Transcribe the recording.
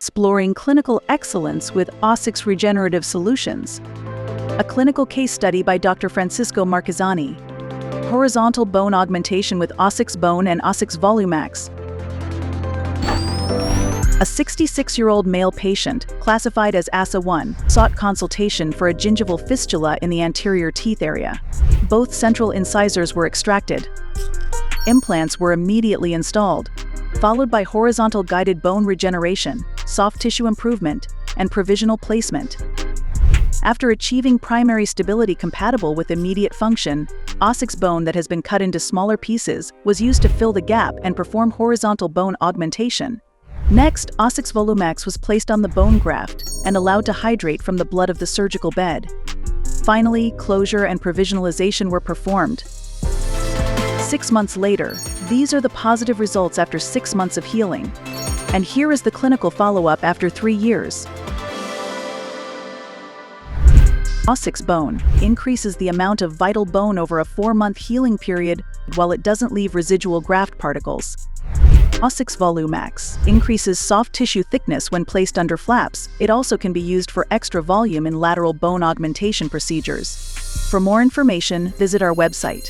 exploring clinical excellence with OSSIX Regenerative Solutions. A clinical case study by Dr. Francisco Marchesani. Horizontal bone augmentation with OSSIX Bone and OSSIX Volumax. A 66-year-old male patient, classified as ASA1, sought consultation for a gingival fistula in the anterior teeth area. Both central incisors were extracted. Implants were immediately installed, followed by horizontal guided bone regeneration, soft tissue improvement, and provisional placement. After achieving primary stability compatible with immediate function, OSSIX bone that has been cut into smaller pieces was used to fill the gap and perform horizontal bone augmentation. Next, OSSIX Volumax was placed on the bone graft and allowed to hydrate from the blood of the surgical bed. Finally, closure and provisionalization were performed. 6 months later, these are the positive results after 6 months of healing. And here is the clinical follow-up after 3 years. OSSIX Bone increases the amount of vital bone over a 4-month healing period while it doesn't leave residual graft particles. OSSIX Volumax increases soft tissue thickness when placed under flaps. It also can be used for extra volume in lateral bone augmentation procedures. For more information, visit our website.